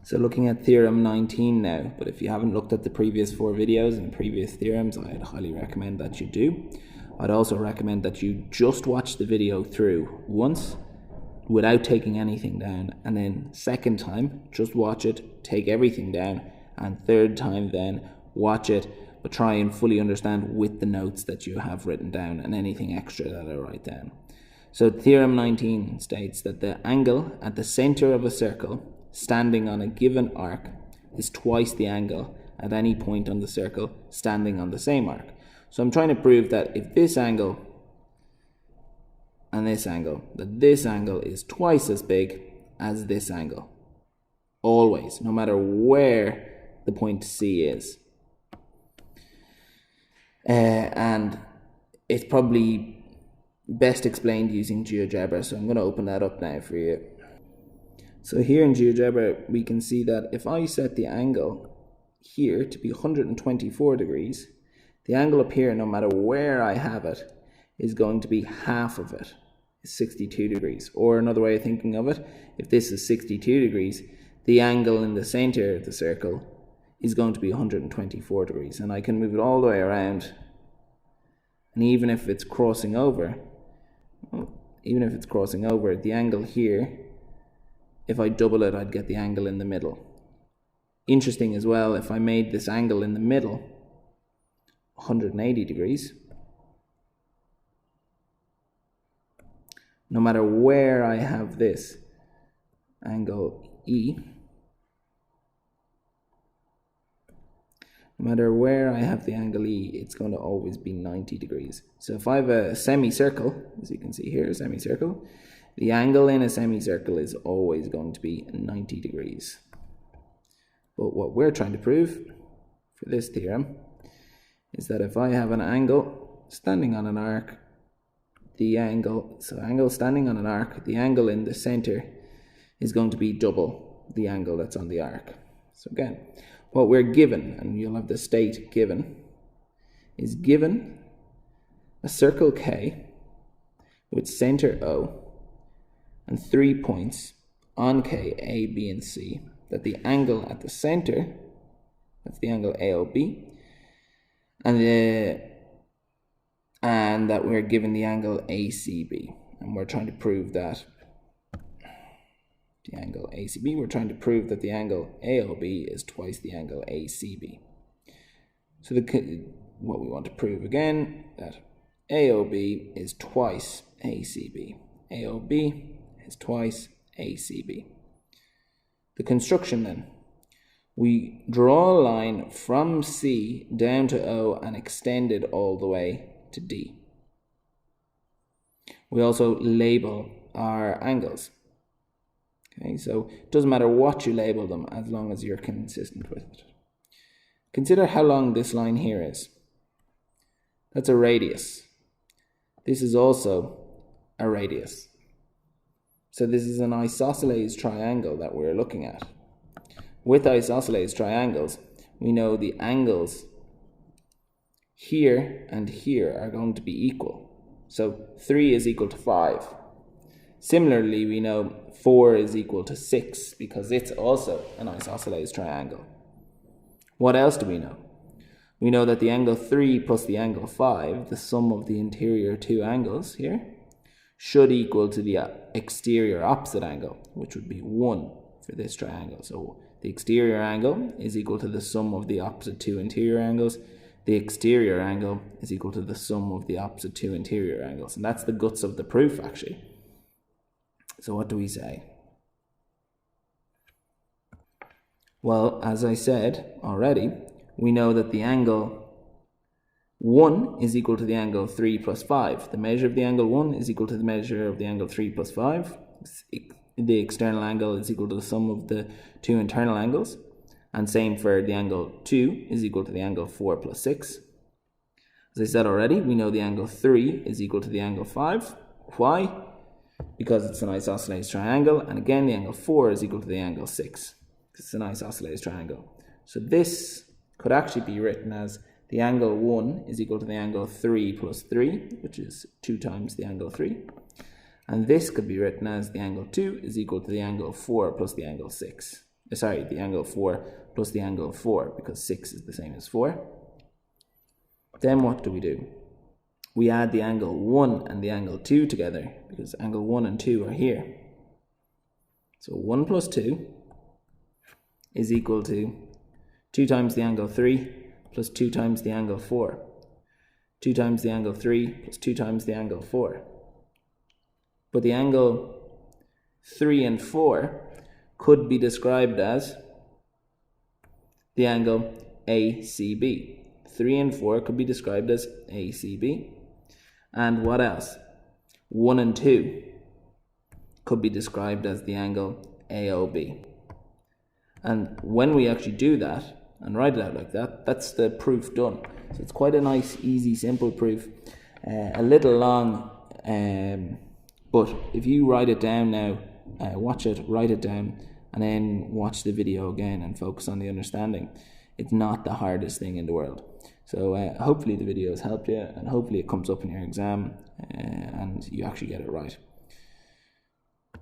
So looking at Theorem 19 now, but if you haven't looked at the previous 4 videos and previous theorems, I'd highly recommend that you do. I'd also recommend that you just watch the video through once without taking anything down, and then second time, just watch it, take everything down, and third time then, watch it, but try and fully understand with the notes that you have written down and anything extra that I write down. So Theorem 19 states that the angle at the center of a circle standing on a given arc is twice the angle at any point on the circle standing on the same arc. So I'm trying to prove that if this angle and this angle, that this angle is twice as big as this angle. Always, no matter where the point C is. And it's probably best explained using GeoGebra, so I'm going to open that up now for you. So here in GeoGebra, we can see that if I set the angle here to be 124 degrees, the angle up here, no matter where I have it, is going to be half of it, 62 degrees. Or another way of thinking of it, if this is 62 degrees, the angle in the center of the circle is going to be 124 degrees. And I can move it all the way around. And even if it's crossing over, the angle here, if I double it, I'd get the angle in the middle. Interesting as well, if I made this angle in the middle 180 degrees, no matter where I have this angle E, no matter where I have the angle E, it's going to always be 90 degrees. So if I have a semicircle, as you can see here, a semicircle, the angle in a semicircle is always going to be 90 degrees. But what we're trying to prove for this theorem is that if I have an angle standing on an arc, angle standing on an arc, the angle in the center is going to be double the angle that's on the arc. So again, what we're given, and you'll have the state given, is given a circle K with center O and 3 points on K, A, B, and C, that the angle at the center, that's the angle AOB, and that we're given the angle ACB. And we're trying to prove that the angle ACB, we're trying to prove that the angle AOB is twice the angle ACB. So what we want to prove again, that AOB is twice ACB. AOB is twice ACB. The construction then. We draw a line from C down to O and extend it all the way to D. We also label our angles. Okay, so it doesn't matter what you label them as long as you're consistent with it. Consider how long this line here is. That's a radius. This is also a radius. So this is an isosceles triangle that we're looking at. With isosceles triangles, we know the angles here and here are going to be equal. So 3 is equal to 5. Similarly, we know 4 is equal to 6 because it's also an isosceles triangle. What else do we know? We know that the angle 3 plus the angle 5, the sum of the interior two angles here, should equal to the exterior opposite angle, which would be 1 for this triangle. So the exterior angle is equal to the sum of the opposite two interior angles. The exterior angle is equal to the sum of the opposite two interior angles. And that's the guts of the proof, actually. So what do we say? Well, as I said already, we know that the angle 1 is equal to the angle 3 plus 5. The measure of the angle 1 is equal to the measure of the angle 3 plus 5. The external angle is equal to the sum of the two internal angles. And same for the angle 2 is equal to the angle 4 plus 6. As I said already, we know the angle 3 is equal to the angle 5. Why? Because it's an isosceles triangle. And again, the angle 4 is equal to the angle 6. It's an isosceles triangle. So this could actually be written as the angle 1 is equal to the angle 3 plus 3, which is 2 times the angle 3. And this could be written as the angle 2 is equal to the angle 4 plus the angle 6, sorry, the angle 4 plus the angle 4, because 6 is the same as 4. Then what do? We add the angle 1 and the angle 2 together, because angle 1 and 2 are here. So 1 plus 2 is equal to 2 times the angle 3 plus 2 times the angle 4. 2 times the angle 3 plus 2 times the angle 4. But the angle 3 and 4 could be described as the angle ACB. 3 and 4 could be described as ACB. And what else? 1 and 2 could be described as the angle AOB. And when we actually do that and write it out like that, that's the proof done. So it's quite a nice, easy, simple proof. A little long, but if you write it down now, watch it, write it down, and then watch the video again and focus on the understanding, it's not the hardest thing in the world. So hopefully the video has helped you, and hopefully it comes up in your exam and you actually get it right.